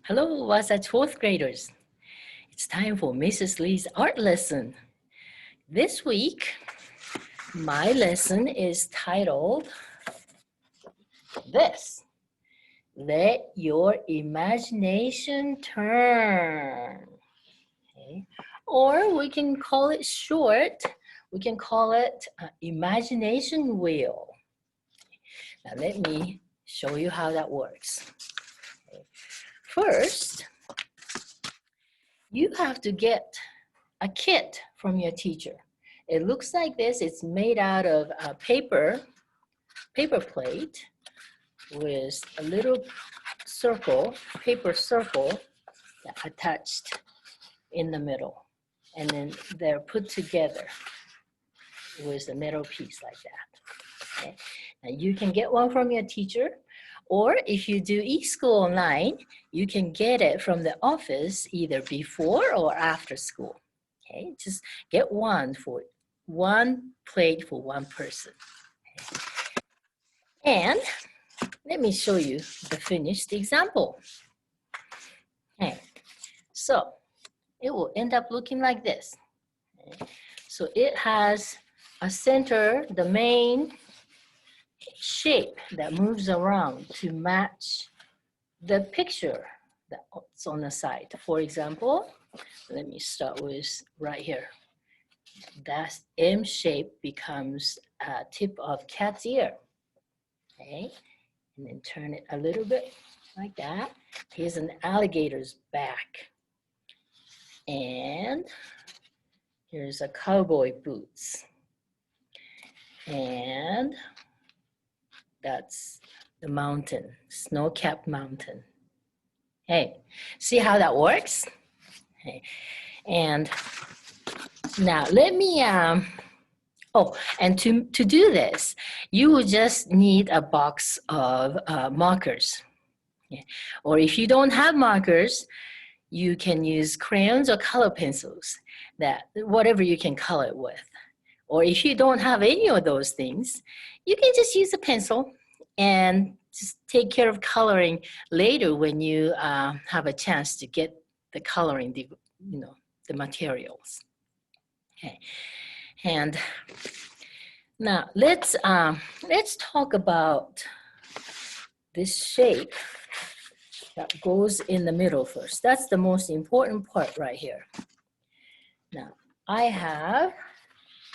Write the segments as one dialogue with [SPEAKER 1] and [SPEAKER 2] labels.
[SPEAKER 1] Hello, Wasatch fourth graders. It's time for Mrs. Lee's art lesson. This week, my lesson is titled this. Let your imagination turn. Okay. Or we can call it short. We can call it imagination wheel. Now let me show you how that works. Okay. First, you have to get a kit from your teacher. It looks like this. It's made out of a paper plate with a little circle, paper circle attached in the middle. And then they're put together with a metal piece like that. Okay. Now you can get one from your teacher, or if you do eSchool online, you can get it from the office either before or after school. Okay, just get one plate for one person. Okay. And let me show you the finished example. Okay, so it will end up looking like this. Okay. So it has a center, the main shape that moves around to match the picture that's on the side. For example, let me start with right here. That M shape becomes a tip of cat's ear. Okay, and then turn it a little bit like that. Here's an alligator's back. And here's a cowboy boots. And that's the mountain, snow-capped mountain. Hey, see how that works? Okay. And now let me, and to do this, you will just need a box of markers. Yeah. Or if you don't have markers, you can use crayons or color pencils, whatever you can color it with. Or if you don't have any of those things, you can just use a pencil and just take care of coloring later when you have a chance to get the coloring, the materials. Okay, and now let's talk about this shape that goes in the middle first. That's the most important part right here. Now I have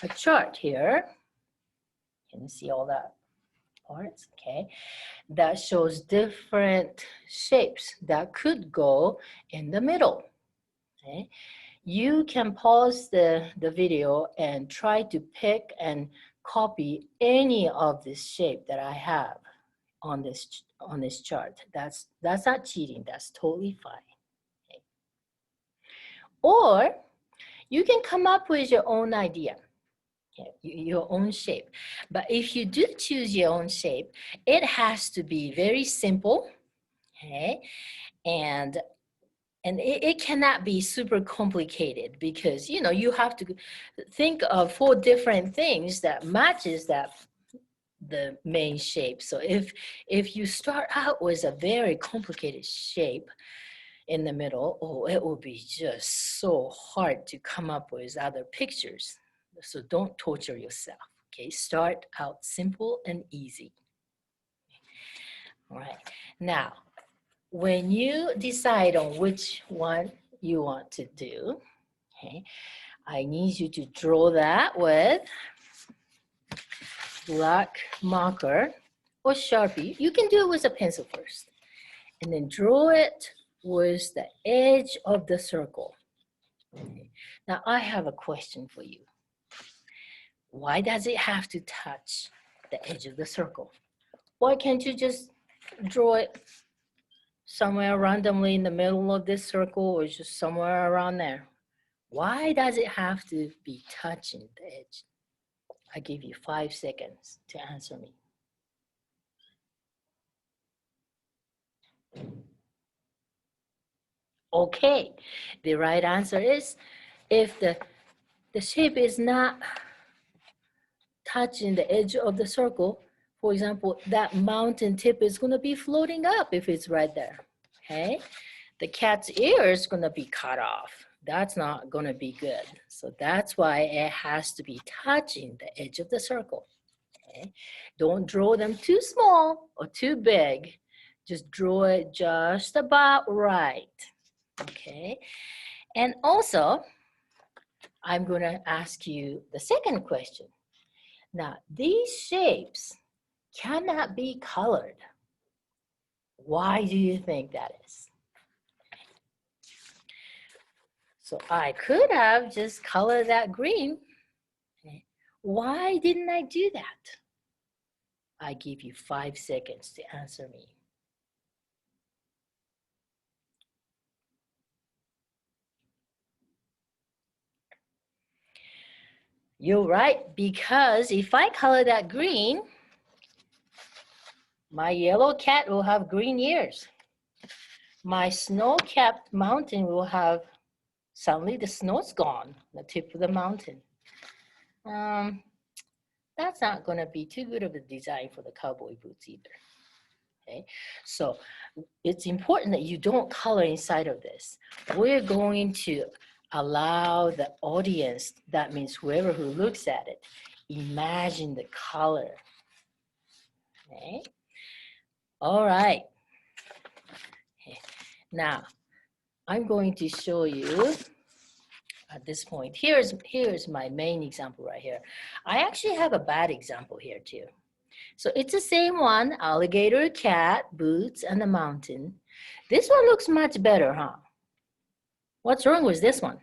[SPEAKER 1] a chart here. Can you see all that parts? Okay, that shows different shapes that could go in the middle. Okay, you can pause the video and try to pick and copy any of this shape that I have on this chart. That's not cheating. That's totally fine. Okay. Or you can come up with your own idea. Okay, your own shape. But if you do choose your own shape, it has to be very simple, okay? And it cannot be super complicated because, you have to think of 4 different things that matches the main shape. So if you start out with a very complicated shape in the middle, it will be just so hard to come up with other pictures. So don't torture yourself, okay? Start out simple and easy. All right, now, when you decide on which one you want to do, okay, I need you to draw that with black marker or Sharpie. You can do it with a pencil first, and then draw it with the edge of the circle. Okay. Now, I have a question for you. Why does it have to touch the edge of the circle? Why can't you just draw it somewhere randomly in the middle of this circle or just somewhere around there? Why does it have to be touching the edge? I give you 5 seconds to answer me. Okay, the right answer is if the shape is not touching the edge of the circle, for example, that mountain tip is going to be floating up if it's right there, okay? the cat's ear is gonna be cut off. That's not gonna be good. So that's why it has to be touching the edge of the circle. Okay? Don't draw them too small or too big. Just draw it just about right. Okay? And also, I'm gonna ask you the second question. Now, these shapes cannot be colored. Why do you think that is? So I could have just colored that green. Why didn't I do that? I give you 5 seconds to answer me. You're right, because if I color that green, my yellow cat will have green ears. My snow-capped mountain will have, suddenly the snow's gone, the tip of the mountain. That's not gonna be too good of a design for the cowboy boots either. Okay, so it's important that you don't color inside of this. We're going to allow the audience, that means whoever who looks at it, imagine the color. Okay, all right. Okay. Now, I'm going to show you at this point. Here's my main example right here. I actually have a bad example here too. So it's the same one, alligator, cat, boots, and the mountain. This one looks much better, huh? What's wrong with this one?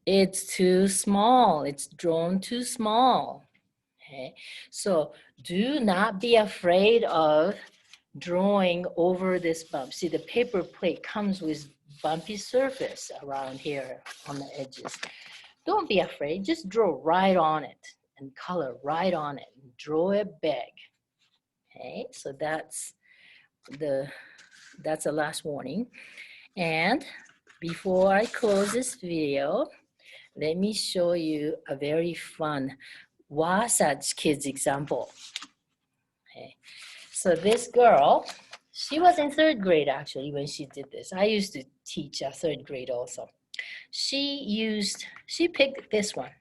[SPEAKER 1] It's too small. It's drawn too small. Okay, so do not be afraid of drawing over this bump. See, the paper plate comes with bumpy surface around here on the edges. Don't be afraid. Just draw right on it and color right on it. Draw it big. Okay, so that's the last warning. And before I close this video, let me show you a very fun Wasatch Kids example. Okay, so this girl, she was in 3rd grade actually when she did this. I used to teach 3rd grade also. She picked this one.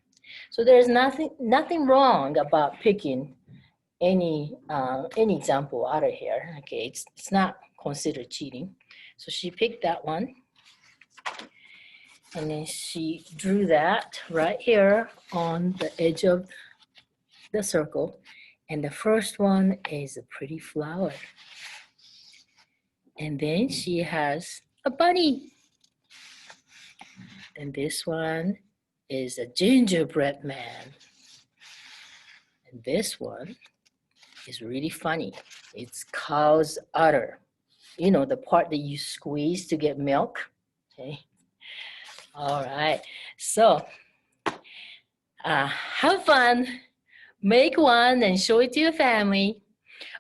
[SPEAKER 1] So there's nothing wrong about picking any example out of here. Okay, it's not considered cheating. So she picked that one. And then she drew that right here on the edge of the circle. And the first one is a pretty flower. And then she has a bunny. And this one is a gingerbread man. And this one is really funny. It's cow's udder. You know, the part that you squeeze to get milk. Okay. All right. So have fun. Make one and show it to your family.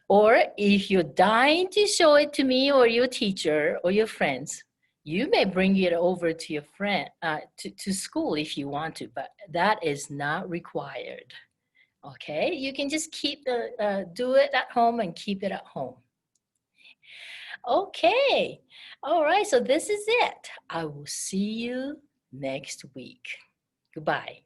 [SPEAKER 1] Or if you're dying to show it to me or your teacher or your friends, you may bring it over to your friend, to school if you want to, but that is not required. Okay, you can just do it at home and keep it at home. Okay, all right, so this is it. I will see you next week. Goodbye.